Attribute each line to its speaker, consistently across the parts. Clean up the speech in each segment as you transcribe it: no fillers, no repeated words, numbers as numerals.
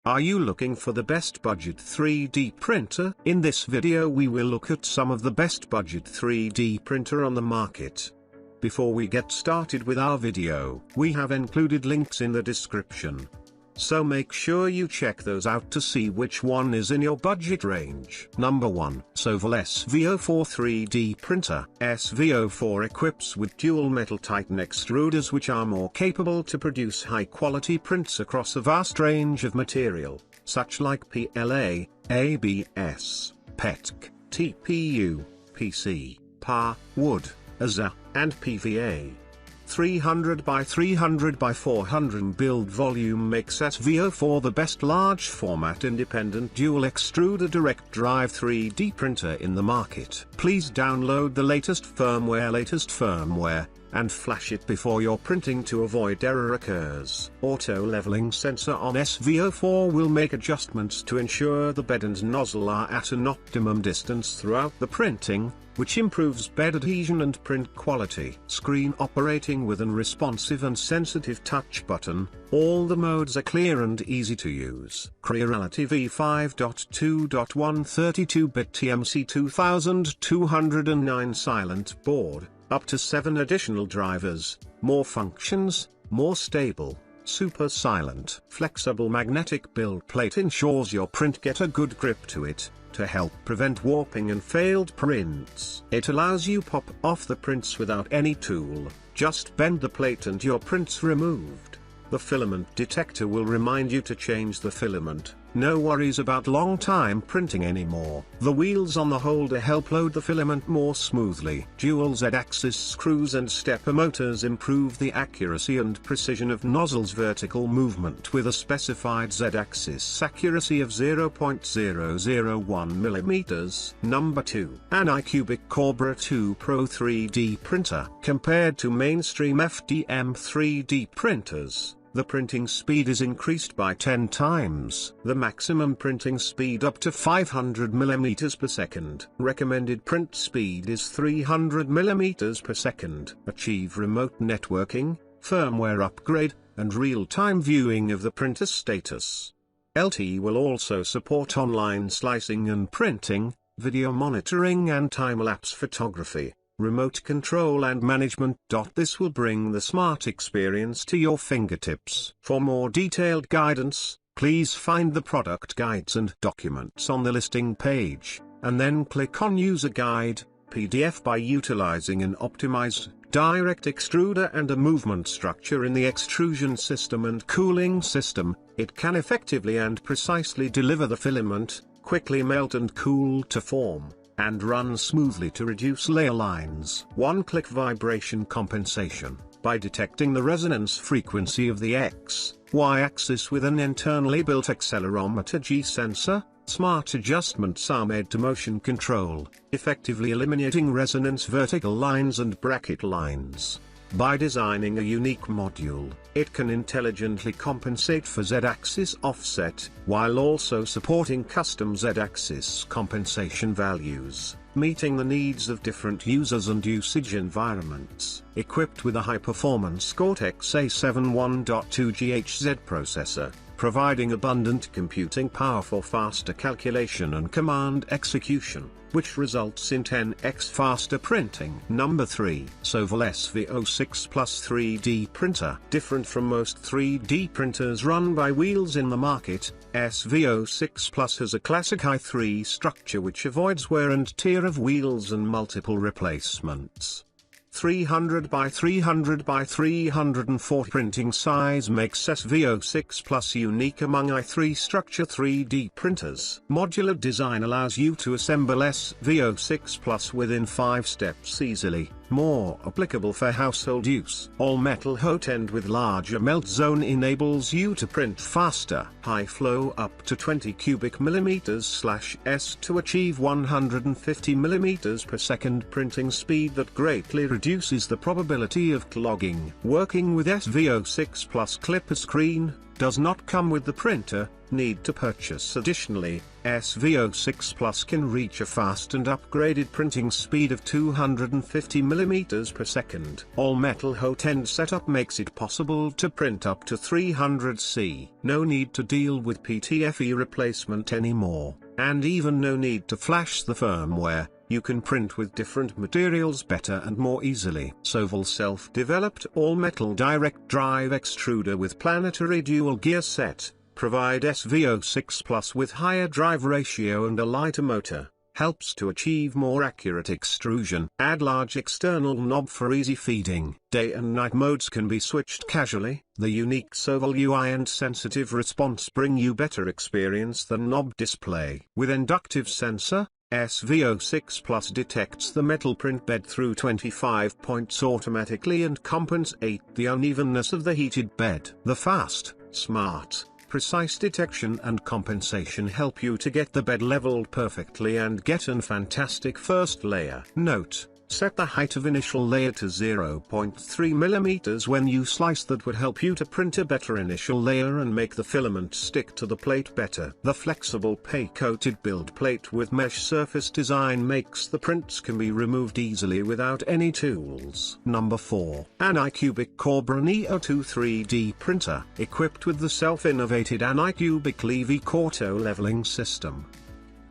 Speaker 1: Are you looking for the best budget 3D printer? In this video we will look at some of the best budget 3D printer on the market. Before we get started with our video, we have included links in the description. So make sure you check those out to see which one is in your budget range. Number 1. Soval SV4 3D Printer. SV4 equips with dual metal Titan extruders which are more capable to produce high quality prints across a vast range of material, such like PLA, ABS, PETC, TPU, PC, PA, wood, AZA, and PVA. 300 by 300 by 400 build volume makes SV4 the best large format independent dual extruder direct drive 3D printer in the market. Please download the latest firmware, and flash it before you're printing to avoid error occurs. Auto leveling sensor on SV4 will make adjustments to ensure the bed and nozzle are at an optimum distance throughout the printing, which improves bed adhesion and print quality. Screen operating with an responsive and sensitive touch button, all the modes are clear and easy to use. Creality v5.2.1 32-bit TMC 2209 silent board, up to 7 additional drivers, more functions, more stable, super silent. Flexible magnetic build plate ensures your print get a good grip to it, to help prevent warping and failed prints. It allows you pop off the prints without any tool, just bend the plate and your print's removed. The filament detector will remind you to change the filament. No worries about long time printing anymore. The wheels on the holder help load the filament more smoothly. Dual Z-axis screws and stepper motors improve the accuracy and precision of nozzle's vertical movement with a specified Z-axis accuracy of 0.001 mm. Number 2. Anicubic Corra 2 Pro 3D Printer. Compared to mainstream FDM 3D printers, the printing speed is increased by 10 times. The maximum printing speed up to 500 mm per second. Recommended print speed is 300 mm per second. Achieve remote networking, firmware upgrade, and real-time viewing of the printer status. LT will also support online slicing and printing, video monitoring and time-lapse photography, remote control and management. This will bring the smart experience to your fingertips. For more detailed guidance, please find the product guides and documents on the listing page, and then click on User Guide, PDF. By utilizing an optimized, direct extruder and a movement structure in the extrusion system and cooling system, it can effectively and precisely deliver the filament, quickly melt and cool to form, and run smoothly to reduce layer lines. One-click vibration compensation. By detecting the resonance frequency of the X/Y axis with an internally built accelerometer G sensor, smart adjustments are made to motion control, effectively eliminating resonance vertical lines and bracket lines. By designing a unique module, it can intelligently compensate for Z-axis offset, while also supporting custom Z-axis compensation values, meeting the needs of different users and usage environments. Equipped with a high-performance Cortex A71.2 GHz processor, providing abundant computing power for faster calculation and command execution, which results in 10x faster printing. Number 3. Sovol SV6 Plus 3D Printer. Different from most 3D printers run by wheels in the market, SV6 Plus has a classic i3 structure which avoids wear and tear of wheels and multiple replacements. 300 by 300 by 340 printing size makes SV6 Plus unique among i3 structure 3D printers. Modular design allows you to assemble SV6 Plus within 5 steps easily, more applicable for household use. All metal hot end with larger melt zone enables you to print faster. High flow up to 20 cubic millimeters/s to achieve 150 millimeters per second printing speed that greatly reduces the probability of clogging. Working with SV6 Plus clipper screen, does not come with the printer, need to purchase additionally. SV6 Plus can reach a fast and upgraded printing speed of 250 mm per second. All metal hot end setup makes it possible to print up to 300C. No need to deal with PTFE replacement anymore, and even no need to flash the firmware. You can print with different materials better and more easily. Sovol self-developed all-metal direct drive extruder with planetary dual gear set, provide SV6 Plus with higher drive ratio and a lighter motor, helps to achieve more accurate extrusion. Add large external knob for easy feeding. Day and night modes can be switched casually. The unique Sovol UI and sensitive response bring you better experience than knob display. With inductive sensor, SV6 Plus detects the metal print bed through 25 points automatically and compensate the unevenness of the heated bed. The fast, smart, precise detection and compensation help you to get the bed leveled perfectly and get an fantastic first layer. Note: set the height of initial layer to 0.3 mm when you slice. That would help you to print a better initial layer and make the filament stick to the plate better. The flexible pay-coated build plate with mesh surface design makes the prints can be removed easily without any tools. Number 4. Anicubic Corro Neo 2 3D printer. Equipped with the self-innovated Anicubic Corro leveling system.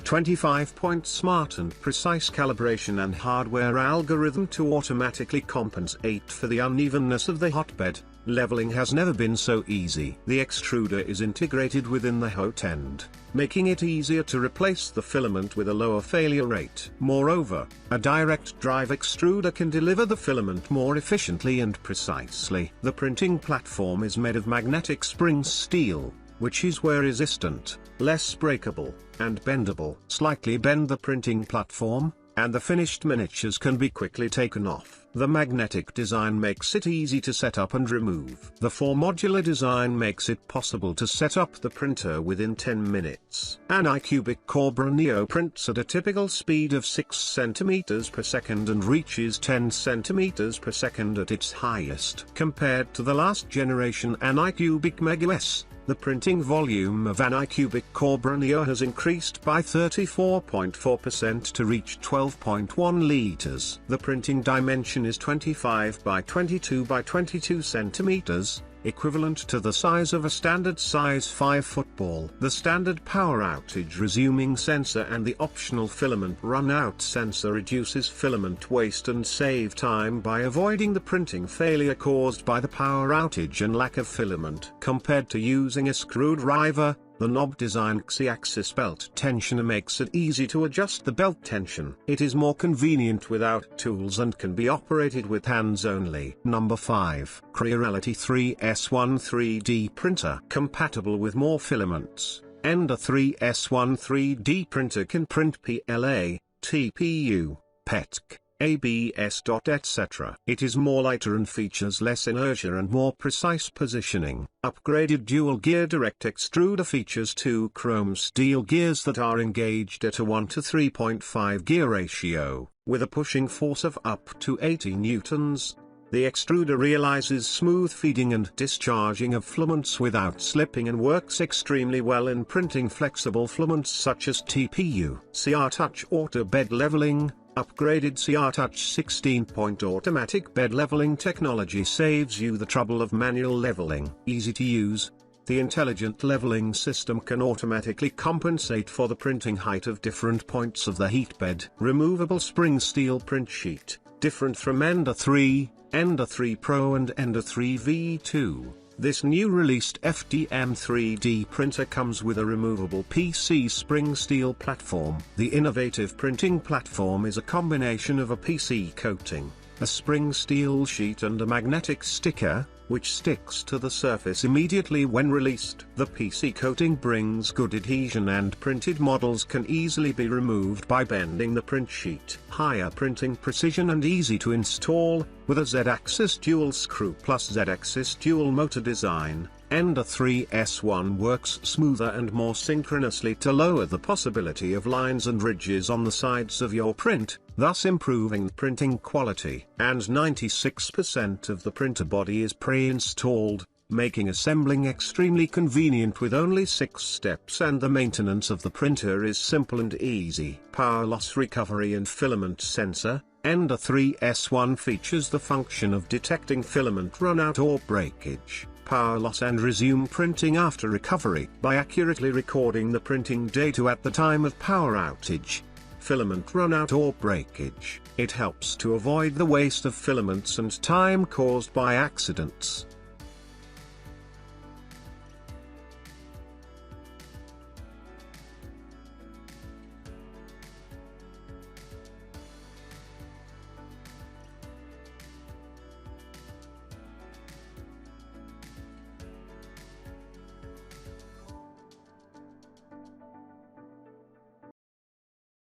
Speaker 1: 25-point smart and precise calibration and hardware algorithm to automatically compensate for the unevenness of the hotbed. Leveling has never been so easy. The extruder is integrated within the hot end, making it easier to replace the filament with a lower failure rate. Moreover, a direct drive extruder can deliver the filament more efficiently and precisely. The printing platform is made of magnetic spring steel, which is wear resistant, less breakable, and bendable. Slightly bend the printing platform, and the finished miniatures can be quickly taken off. The magnetic design makes it easy to set up and remove. The 4-modular design makes it possible to set up the printer within 10 minutes. Anicubic Corro Neo prints at a typical speed of 6 cm per second and reaches 10 cm per second at its highest. Compared to the last generation Anicubic Mega-S, the printing volume of Anicubic Corro Neo has increased by 34.4% to reach 12.1 liters. The printing dimension is 25 by 22 by 22 centimeters, equivalent to the size of a standard size 5 football. The standard power outage resuming sensor and the optional filament run-out sensor reduces filament waste and save time by avoiding the printing failure caused by the power outage and lack of filament. Compared to using a screwdriver, the knob design Z-axis belt tensioner makes it easy to adjust the belt tension. It is more convenient without tools and can be operated with hands only. Number 5. Creality 3S1 3D printer. Compatible with more filaments. Ender 3S1 3D printer can print PLA, TPU, PETC, ABS. etc. It is more lighter and features less inertia and more precise positioning. Upgraded dual gear direct extruder features 2 chrome steel gears that are engaged at a 1:3.5 gear ratio, with a pushing force of up to 80 newtons. The extruder realizes smooth feeding and discharging of filaments without slipping and works extremely well in printing flexible filaments such as TPU. CR Touch Auto Bed Leveling. Upgraded CR Touch 16-point automatic bed leveling technology saves you the trouble of manual leveling. Easy to use, the intelligent leveling system can automatically compensate for the printing height of different points of the heat bed. Removable spring steel print sheet, different from Ender 3, Ender 3 Pro and Ender 3 V2. This new released FDM 3D printer comes with a removable PC spring steel platform. The innovative printing platform is a combination of a PC coating, a spring steel sheet and a magnetic sticker, which sticks to the surface immediately when released. The PC coating brings good adhesion and printed models can easily be removed by bending the print sheet. Higher printing precision and easy to install, with a Z-axis dual screw plus Z-axis dual motor design. Ender 3S1 works smoother and more synchronously to lower the possibility of lines and ridges on the sides of your print, thus improving printing quality. And 96% of the printer body is pre-installed, making assembling extremely convenient with only 6 steps, and the maintenance of the printer is simple and easy. Power loss recovery and filament sensor. Ender 3S1 features the function of detecting filament runout or breakage, power loss and resume printing after recovery by accurately recording the printing data at the time of power outage. Filament runout or breakage. It helps to avoid the waste of filaments and time caused by accidents.